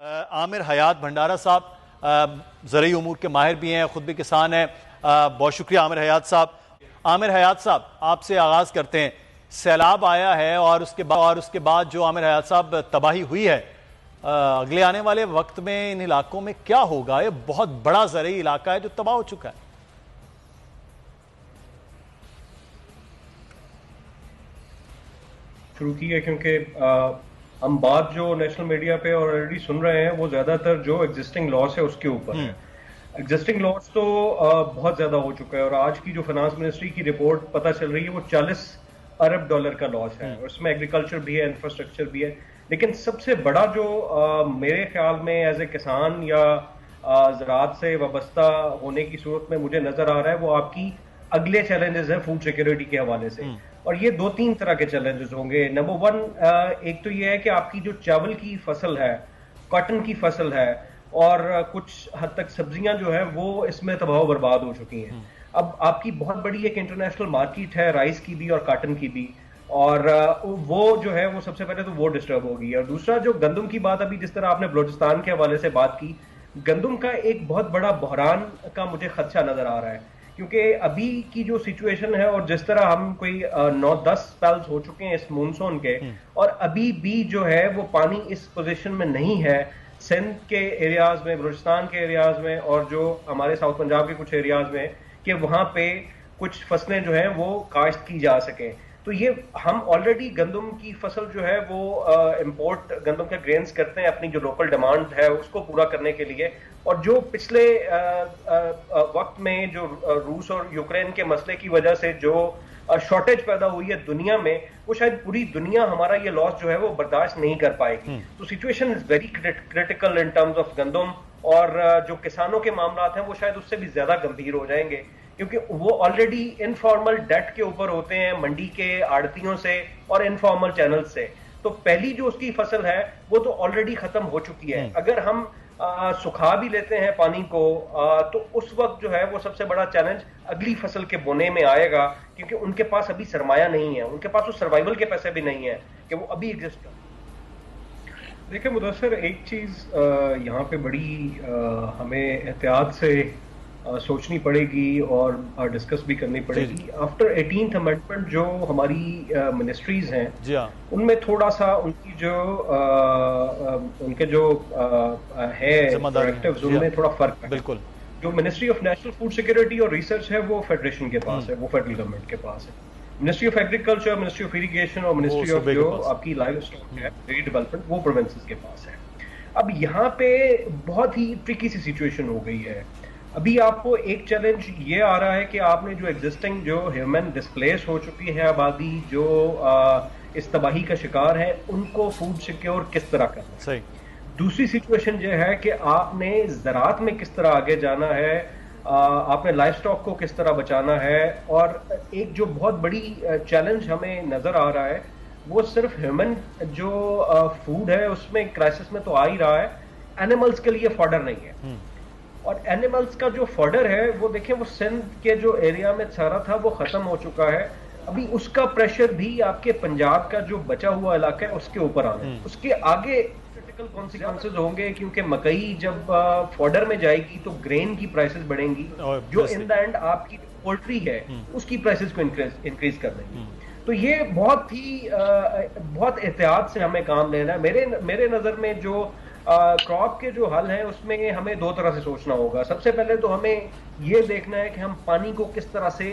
आमिर हयात भंडारा साहब ज़रूरी उमूर के माहिर भी हैं, ख़ुद भी किसान हैं। बहुत शुक्रिया आमिर हयात साहब। आमिर हयात साहब, आपसे आगाज़ करते हैं। सैलाब आया है और उसके बाद जो आमिर हयात साहब तबाही हुई है, अगले आने वाले वक्त में इन इलाकों में क्या होगा? ये बहुत बड़ा ज़रूरी इलाका है जो तबाह हो चुका है। शुरू की है क्योंकि हम बात जो नेशनल मीडिया पे ऑलरेडी सुन रहे हैं वो ज्यादातर जो एग्जिस्टिंग लॉस है उसके ऊपर है। एग्जिस्टिंग लॉस तो बहुत ज्यादा हो चुका है और आज की जो फाइनेंस मिनिस्ट्री की रिपोर्ट पता चल रही है वो 40 अरब डॉलर का लॉस है और उसमें एग्रीकल्चर भी है, इंफ्रास्ट्रक्चर भी है। लेकिन सबसे बड़ा जो मेरे ख्याल में एज ए किसान या ज़राअत से वाबस्ता होने की सूरत में मुझे नजर आ रहा है वो आपकी अगले चैलेंजेस है फूड सिक्योरिटी के हवाले से। और ये दो तीन तरह के चैलेंजेस होंगे। नंबर वन, एक तो ये है कि आपकी जो चावल की फसल है, कॉटन की फसल है और कुछ हद तक सब्जियां जो है वो इसमें तबाह बर्बाद हो चुकी हैं। अब आपकी बहुत बड़ी एक इंटरनेशनल मार्केट है राइस की भी और कॉटन की भी, और वो जो है वो सबसे पहले तो वो डिस्टर्ब होगी। और दूसरा जो गंदम की बात, अभी जिस तरह आपने बलूचिस्तान के हवाले से बात की, गंदम का एक बहुत बड़ा बहरान का मुझे खदशा नजर आ रहा है क्योंकि अभी की जो सिचुएशन है और जिस तरह हम कोई 9-10 स्पेल्स हो चुके हैं इस मानसून के, और अभी भी जो है वो पानी इस पोजीशन में नहीं है सिंध के एरियाज में, बलूचिस्तान के एरियाज में और जो हमारे साउथ पंजाब के कुछ एरियाज में, कि वहां पे कुछ फसलें जो है वो काश्त की जा सके। तो ये हम ऑलरेडी गंदम की फसल जो है वो इंपोर्ट गंदम के ग्रेन्स करते हैं अपनी जो लोकल डिमांड है उसको पूरा करने के लिए। और जो पिछले वक्त में जो रूस और यूक्रेन के मसले की वजह से जो शॉर्टेज पैदा हुई है दुनिया में, वो शायद पूरी दुनिया हमारा ये लॉस जो है वो बर्दाश्त नहीं कर पाएगी। तो situation is very critical in terms of गंदम, और जो किसानों के मामला हैं वो शायद उससे भी ज्यादा गंभीर हो जाएंगे क्योंकि वो ऑलरेडी इनफॉर्मल डेट के ऊपर होते हैं मंडी के आड़तियों से और इनफॉर्मल चैनल से। तो पहली जो उसकी फसल है वो तो ऑलरेडी खत्म हो चुकी है। अगर हम सुखा भी लेते हैं पानी को तो उस वक्त जो है वो सबसे बड़ा चैलेंज अगली फसल के बोने में आएगा क्योंकि उनके पास अभी सरमाया नहीं है, उनके पास तो सर्वाइवल के पैसे भी नहीं है कि वो अभी एग्जिस्ट कर। देखिए मुदस्सिर, एक चीज यहाँ पे बड़ी हमें एहतियात से सोचनी पड़ेगी और डिस्कस भी करनी पड़ेगी। आफ्टर 18th अमेंडमेंट जो हमारी मिनिस्ट्रीज हैं उनमें थोड़ा सा उनकी जो उनके जो है डायरेक्टिव्स उनमें थोड़ा फर्क है। बिल्कुल, जो ministry of national food security और रिसर्च है वो फेडरेशन के पास है, वो फेडरल गवर्नमेंट के पास है। Ministry of agriculture, ministry of irrigation और मिनिस्ट्री ऑफ जो आपकी लाइव स्टॉक है, डेयरी डेवलपमेंट, वो प्रोविंसेस के पास है। अब यहाँ पे बहुत ही ट्रिकी सी सिचुएशन हो गई है। अभी आपको एक चैलेंज ये आ रहा है कि आपने जो एग्जिस्टिंग जो ह्यूमन डिस्प्लेस हो चुकी है आबादी, जो इस तबाही का शिकार है, उनको फूड सिक्योर किस तरह करना है। सही। दूसरी सिचुएशन ये है कि आपने ज़राअत में किस तरह आगे जाना है, आपने लाइफ स्टॉक को किस तरह बचाना है। और एक जो बहुत बड़ी चैलेंज हमें नजर आ रहा है वो सिर्फ ह्यूमन जो फूड है उसमें क्राइसिस में तो आ ही रहा है, एनिमल्स के लिए फॉडर नहीं है। और एनिमल्स का जो फॉडर है वो देखें, वो सिंध के जो एरिया में सारा था वो खत्म हो चुका है। अभी उसका प्रेशर भी आपके पंजाब का जो बचा हुआ इलाका है उसके ऊपर आना है। उसके आगे क्रिटिकल कॉन्सिक्वेंसेस होंगे क्योंकि मकई जब फॉडर में जाएगी तो ग्रेन की प्राइसेस बढ़ेंगी जो इन द एंड आपकी पोल्ट्री है उसकी प्राइसेस को इंक्रीज कर देंगी। तो ये बहुत बहुत एहतियात से हमें काम लेना है। मेरे नजर में जो क्रॉप के जो हल हैं उसमें हमें दो तरह से सोचना होगा। सबसे पहले तो हमें ये देखना है कि हम पानी को किस तरह से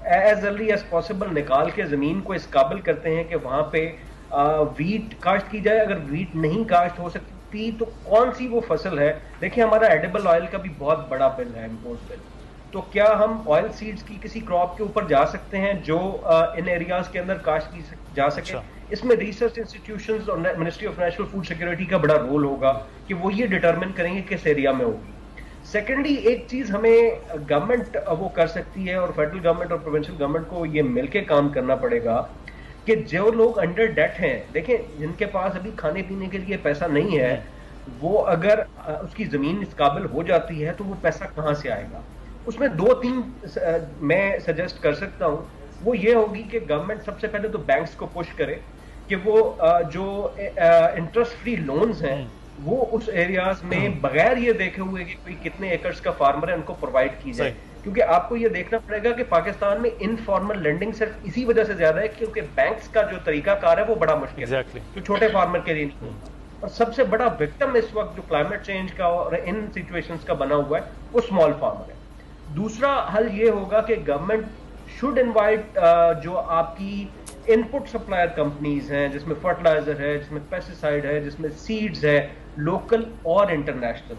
एज अर्ली एज पॉसिबल निकाल के जमीन को इस काबिल करते हैं कि वहां पे वीट काश्त की जाए। अगर वीट नहीं काश्त हो सकती तो कौन सी वो फसल है। देखिए हमारा एडिबल ऑयल का भी बहुत बड़ा बिल है, इम्पोर्ट बिल। तो क्या हम ऑयल सीड्स की किसी क्रॉप के ऊपर जा सकते हैं जो इन एरियाज के अंदर काश्त की जा सके। इसमें रिसर्च इंस्टीट्यूशंस और ministry of national food security का बड़ा रोल होगा कि वो ये डिटरमिन करेंगे किस एरिया में होगी। सेकेंडली, एक चीज हमें गवर्नमेंट वो कर सकती है और फेडरल गवर्नमेंट और प्रोविंशियल गवर्नमेंट को ये मिलके काम करना पड़ेगा कि जो लोग अंडर डेट हैं, देखें जिनके पास अभी खाने पीने के लिए पैसा नहीं है, वो अगर उसकी जमीन इस काबिल हो जाती है तो वो पैसा कहाँ से आएगा। उसमें दो तीन मैं सजेस्ट कर सकता हूँ। वो ये होगी कि गवर्नमेंट सबसे पहले तो बैंक्स को पुश करे कि वो जो इंटरेस्ट फ्री लोन्स हैं वो उस एरियाज में बगैर ये देखे हुए कि कोई कितने एकर्स का फार्मर है उनको प्रोवाइड की जाए। क्योंकि आपको ये देखना पड़ेगा कि पाकिस्तान में इनफॉर्मल लेंडिंग सिर्फ इसी वजह से ज्यादा है क्योंकि बैंक्स का जो तरीकाकार है वो बड़ा मुश्किल है, जो छोटे फार्मर के लिए नहीं। और सबसे बड़ा विक्टिम इस वक्त जो क्लाइमेट चेंज का और इन सिचुएशंस का बना हुआ है वो स्मॉल फार्मर है। दूसरा हल ये होगा कि गवर्नमेंट शुड इनवाइट जो आपकी इनपुट सप्लायर कंपनीज हैं, जिसमें फर्टिलाइजर है, जिसमें पेस्टिसाइड है, जिसमें सीड्स है, लोकल और इंटरनेशनल,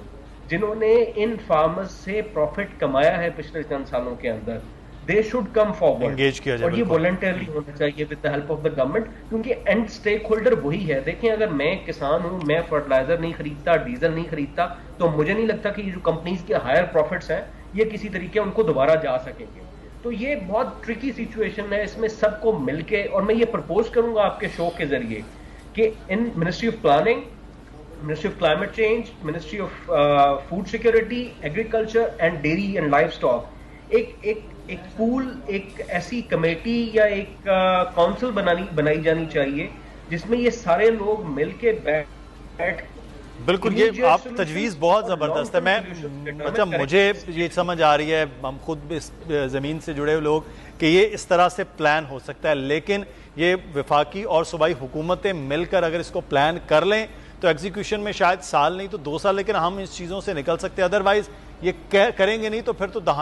जिन्होंने इन फार्मर्स से प्रॉफिट कमाया है पिछले चंद सालों के अंदर, they should come forward, engage किया जाए। और ये वॉलंटरली होना चाहिए with the help of the government, क्योंकि एंड स्टेक होल्डर वही है। देखें, अगर मैं किसान हूं, मैं फर्टिलाइजर नहीं खरीदता, डीजल नहीं खरीदता, तो मुझे नहीं लगता कि ये जो कंपनीज के हायर प्रॉफिट्स हैं ये किसी तरीके उनको दोबारा जा सकेंगे। तो ये बहुत ट्रिकी सिचुएशन है, इसमें सबको मिलके, और मैं ये प्रपोज करूंगा आपके शो के जरिए कि इन ministry of planning, ministry of climate change, ministry of food security, agriculture and dairy and life stock एक पूल, एक ऐसी कमेटी या एक काउंसिल बनाई जानी चाहिए जिसमें ये सारे लोग मिलके बैठ। बिल्कुल, ये आप तजवीज़ बहुत ज़बरदस्त है। मैं मतलब मुझे ये समझ आ रही है, हम खुद इस ज़मीन से जुड़े हुए लोग, कि ये इस तरह से प्लान हो सकता है, लेकिन ये वफाकी और सूबाई हुकूमतें मिलकर अगर इसको प्लान कर लें तो एग्जीक्यूशन में शायद साल नहीं तो 2 साल, लेकिन हम इस चीज़ों से निकल सकते हैं। अदरवाइज़ ये करेंगे नहीं तो फिर तो दहाई